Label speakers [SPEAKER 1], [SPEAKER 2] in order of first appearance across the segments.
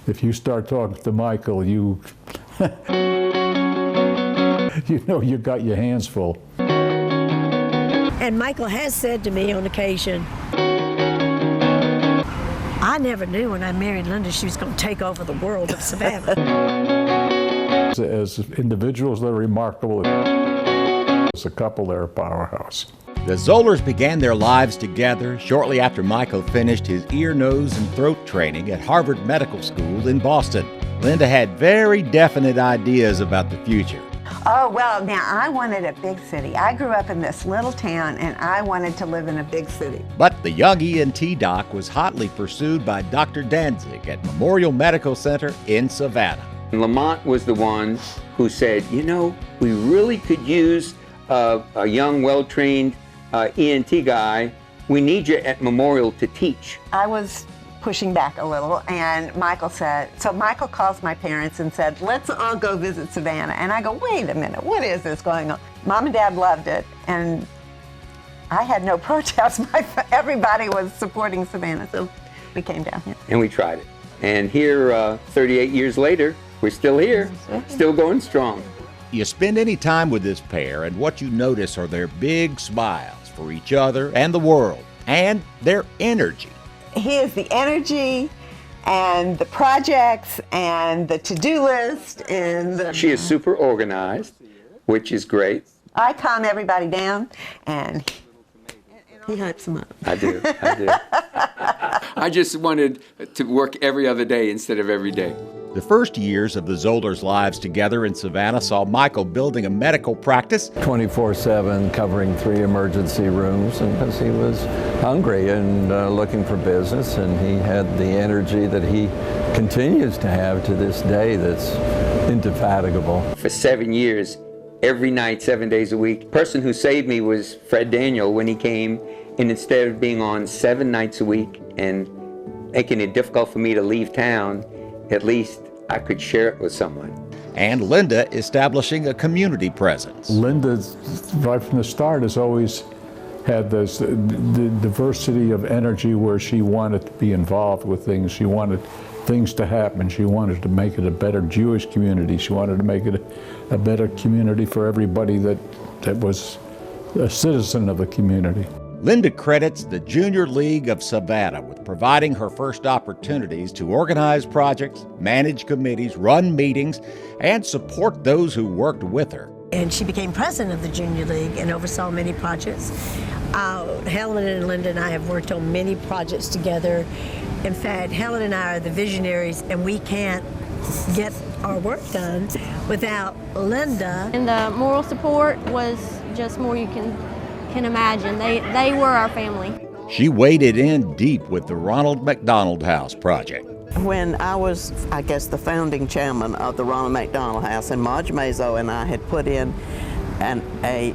[SPEAKER 1] if you start talking to Michael, you know you got your hands full.
[SPEAKER 2] And Michael has said to me on occasion, I never knew when I married Linda she was going to take over the world of Savannah.
[SPEAKER 1] As individuals, they're remarkable. As a couple, they're a powerhouse.
[SPEAKER 3] The Zollers began their lives together shortly after Michael finished his ear, nose, and throat training at Harvard Medical School in Boston. Linda had very definite ideas about the future.
[SPEAKER 4] Oh, well, now I wanted a big city. I grew up in this little town and I wanted to live in a big city.
[SPEAKER 3] But the young ENT doc was hotly pursued by Dr. Danzig at Memorial Medical Center in Savannah.
[SPEAKER 5] Lamont was the one who said, you know, we really could use a young, well-trained ENT guy. We need you at Memorial to teach.
[SPEAKER 4] I was pushing back a little, and Michael said, so Michael calls my parents and said, let's all go visit Savannah. And I go, wait a minute, what is this going on? Mom and Dad loved it, and I had no protest. Everybody was supporting Savannah, so we came down here.
[SPEAKER 5] And we tried it. And here, 38 years later, we're still here, still going strong.
[SPEAKER 3] You spend any time with this pair, and what you notice are their big smiles for each other and the world, and their energy.
[SPEAKER 4] He is the energy and the projects and the to-do list and the...
[SPEAKER 5] She is super organized, which is great.
[SPEAKER 4] I calm everybody down, and he hypes them up.
[SPEAKER 5] I do.
[SPEAKER 6] I just wanted to work every other day instead of every day.
[SPEAKER 3] The first years of the Zollers' lives together in Savannah saw Michael building a medical practice
[SPEAKER 7] 24/7, covering 3 emergency rooms, and because he was hungry and looking for business, and he had the energy that he continues to have to this day that's indefatigable.
[SPEAKER 5] For 7 years, every night, 7 days a week. The person who saved me was Fred Daniel when he came, and instead of being on 7 nights a week and making it difficult for me to leave town, at least I could share it with someone.
[SPEAKER 3] And Linda establishing a community presence.
[SPEAKER 1] Linda, right from the start, has always had this the diversity of energy where she wanted to be involved with things. She wanted things to happen. She wanted to make it a better Jewish community. She wanted to make it a better community for everybody that was a citizen of the community.
[SPEAKER 3] Linda credits the Junior League of Savannah with providing her first opportunities to organize projects, manage committees, run meetings, and support those who worked with her.
[SPEAKER 2] And she became president of the Junior League and oversaw many projects. Helen and Linda and I have worked on many projects together. In fact, Helen and I are the visionaries, and we can't get our work done without Linda.
[SPEAKER 8] And the moral support was just more you can imagine. They were our family.
[SPEAKER 3] She waded in deep with the Ronald McDonald House project.
[SPEAKER 9] When I was, I guess, the founding chairman of the Ronald McDonald House, and Marge Mazo and I had put in a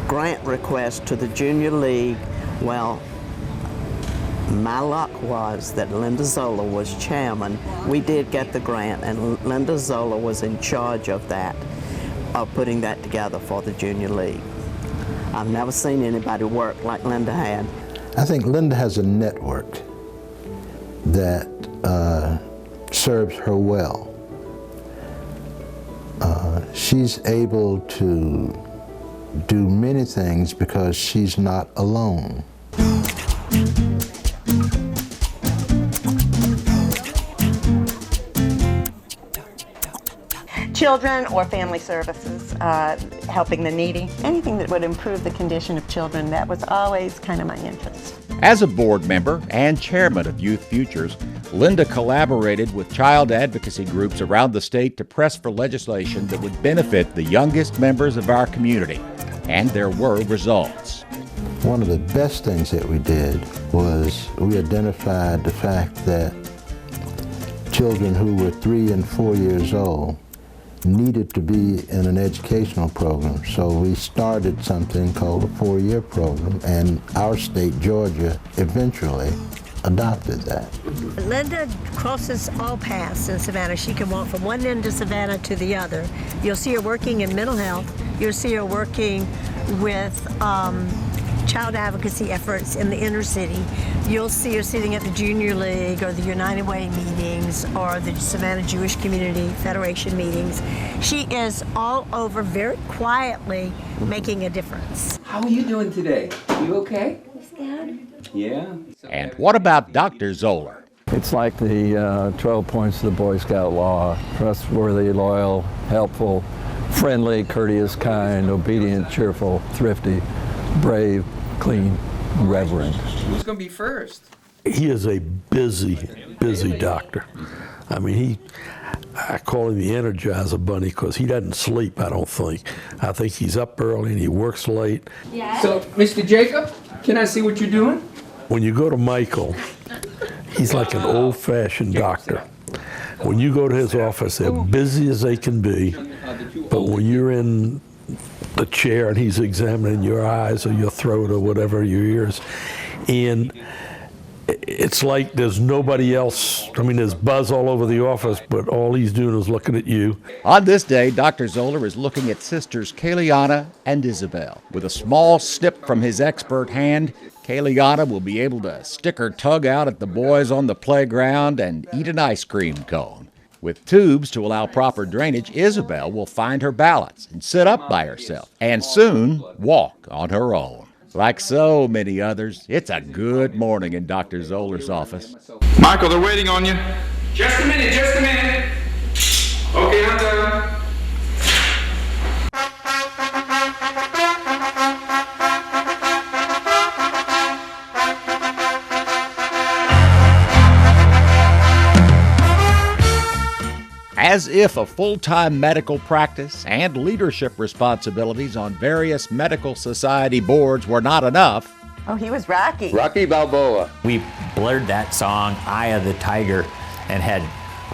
[SPEAKER 9] grant request to the Junior League, well, my luck was that Linda Zoller was chairman. We did get the grant, and Linda Zoller was in charge of that, of putting that together for the Junior League. I've never seen anybody work like Linda had.
[SPEAKER 10] I think Linda has a network that serves her well. She's able to do many things because she's not alone.
[SPEAKER 4] Children or family services, helping the needy, anything that would improve the condition of children, that was always kind of my interest.
[SPEAKER 3] As a board member and chairman of Youth Futures, Linda collaborated with child advocacy groups around the state to press for legislation that would benefit the youngest members of our community, and there were results.
[SPEAKER 10] One of the best things that we did was we identified the fact that children who were 3 and 4 years old needed to be in an educational program. So we started something called a 4-year program, and our state, Georgia, eventually adopted that.
[SPEAKER 2] Linda crosses all paths in Savannah. She can walk from one end of Savannah to the other. You'll see her working in mental health. You'll see her working with child advocacy efforts in the inner city. You'll see her sitting at the Junior League or the United Way meetings or the Savannah Jewish Community Federation meetings. She is all over very quietly making a difference.
[SPEAKER 6] How are you doing today? You okay? Yeah.
[SPEAKER 3] And what about Dr. Zoller?
[SPEAKER 7] It's like the 12 points of the Boy Scout law: trustworthy, loyal, helpful, friendly, courteous, kind, obedient, cheerful, thrifty, brave, clean, reverent.
[SPEAKER 6] Who's going to be first?
[SPEAKER 11] He is a busy doctor. I mean, I call him the Energizer Bunny because he doesn't sleep, I don't think. I think he's up early and he works late.
[SPEAKER 6] So, Mr. Jacob, can I see what you're doing?
[SPEAKER 11] When you go to Michael, he's like an old-fashioned doctor. When you go to his office, they're busy as they can be, but when you're in the chair and he's examining your eyes or your throat or whatever, your ears, and it's like there's nobody else. I mean, there's buzz all over the office, but all he's doing is looking at you.
[SPEAKER 3] On this day, Dr. Zoller is looking at sisters Kayliana and Isabel. With a small snip from his expert hand, Kayliana will be able to stick her tongue out at the boys on the playground and eat an ice cream cone. With tubes to allow proper drainage, Isabel will find her balance and sit up by herself, and soon walk on her own. Like so many others, it's a good morning in Dr. Zoller's office.
[SPEAKER 12] Michael, they're waiting on you.
[SPEAKER 6] Just a minute, just a minute. Okay, I'm done.
[SPEAKER 3] As if a full-time medical practice and leadership responsibilities on various medical society boards were not enough.
[SPEAKER 4] Oh, he was Rocky.
[SPEAKER 5] Rocky Balboa.
[SPEAKER 13] We blared that song, Eye of the Tiger, and had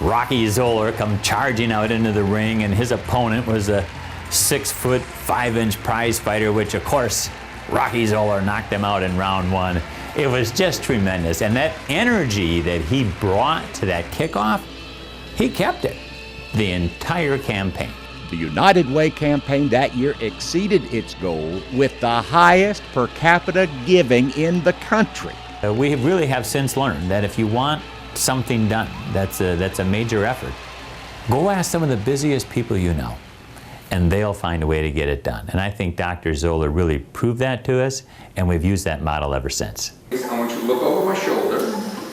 [SPEAKER 13] Rocky Zoller come charging out into the ring, and his opponent was a 6-foot, 5-inch prize fighter, which of course, Rocky Zoller knocked him out in round 1. It was just tremendous, and that energy that he brought to that kickoff, he kept it the entire campaign.
[SPEAKER 3] The United Way campaign that year exceeded its goal with the highest per capita giving in the country.
[SPEAKER 13] We really have since learned that if you want something done that's a major effort, go ask some of the busiest people you know, and they'll find a way to get it done. And I think Dr. Zoller really proved that to us, and we've used that model ever since.
[SPEAKER 6] I want you to look over my shoulder.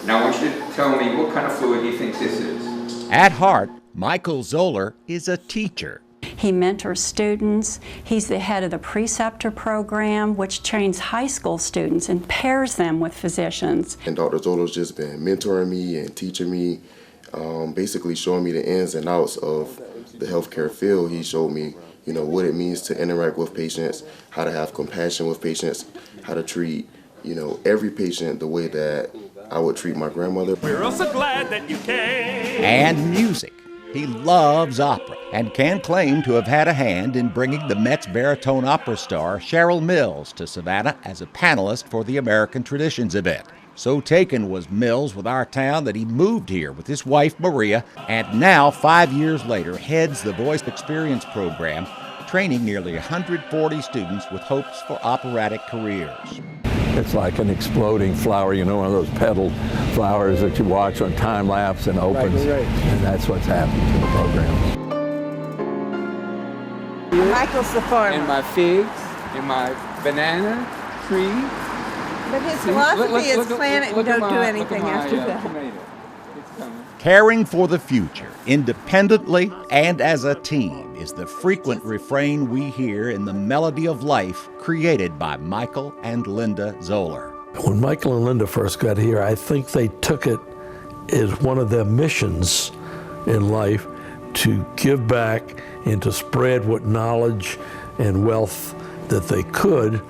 [SPEAKER 6] Now I want you to tell me what kind of fluid you think this is.
[SPEAKER 3] At heart, Michael Zoller is a teacher.
[SPEAKER 14] He mentors students. He's the head of the preceptor program, which trains high school students and pairs them with physicians.
[SPEAKER 15] And Dr. Zoller's just been mentoring me and teaching me, basically showing me the ins and outs of the healthcare field. He showed me, what it means to interact with patients, how to have compassion with patients, how to treat, every patient the way that I would treat my grandmother.
[SPEAKER 12] We're also glad that you came.
[SPEAKER 3] And music. He loves opera and can claim to have had a hand in bringing the Met's baritone opera star Cheryl Mills to Savannah as a panelist for the American Traditions event. So taken was Mills with our town that he moved here with his wife Maria, and now 5 years later heads the Voice Experience program, training nearly 140 students with hopes for operatic careers.
[SPEAKER 7] It's like an exploding flower, one of those petal flowers that you watch on time lapse and opens. Right. And that's what's happened to the program.
[SPEAKER 4] Michael's the farmer.
[SPEAKER 6] And my figs, and my banana tree.
[SPEAKER 4] But his philosophy is plant it and don't do anything after that.
[SPEAKER 6] Tomato. It's coming.
[SPEAKER 3] Caring for the future, independently and as a team, is the frequent refrain we hear in the melody of life created by Michael and Linda Zoller.
[SPEAKER 11] When Michael and Linda first got here, I think they took it as one of their missions in life to give back and to spread what knowledge and wealth that they could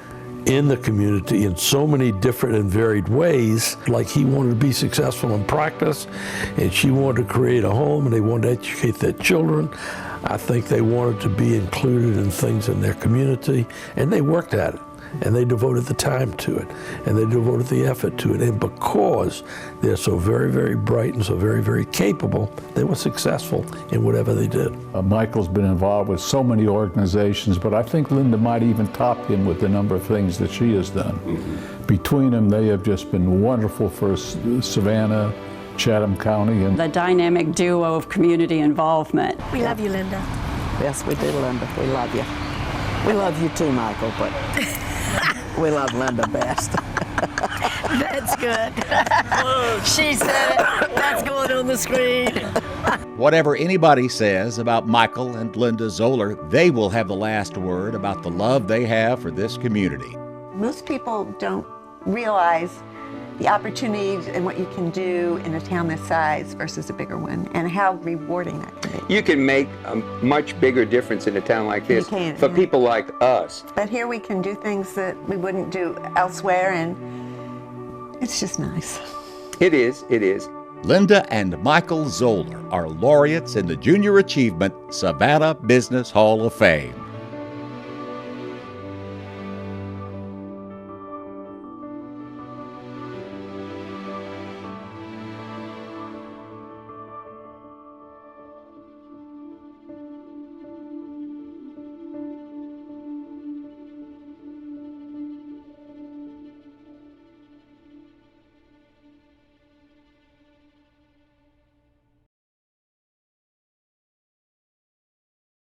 [SPEAKER 11] in the community in so many different and varied ways. Like he wanted to be successful in practice, and she wanted to create a home, and they wanted to educate their children. I think they wanted to be included in things in their community, and they worked at it. and they devoted the time to it, and they devoted the effort to it. And because they're so very, very bright and so very, very capable, they were successful in whatever they did.
[SPEAKER 1] Michael's been involved with so many organizations, but I think Linda might even top him with the number of things that she has done. Between them, they have just been wonderful for Savannah, Chatham County, and
[SPEAKER 14] The dynamic duo of community involvement.
[SPEAKER 2] We love you, Linda.
[SPEAKER 9] Yes, we do, Linda. We love you. We love you too, Michael, but we love Linda best.
[SPEAKER 2] That's good. She said it. That's going on the screen.
[SPEAKER 3] Whatever anybody says about Michael and Linda Zoller, they will have the last word about the love they have for this community.
[SPEAKER 4] Most people don't realize the opportunities and what you can do in a town this size versus a bigger one, and how rewarding that can be.
[SPEAKER 5] You can make a much bigger difference in a town like this for people like us.
[SPEAKER 4] But here we can do things that we wouldn't do elsewhere, and it's just nice.
[SPEAKER 5] It is, it is.
[SPEAKER 3] Linda and Michael Zoller are laureates in the Junior Achievement Savannah Business Hall of Fame.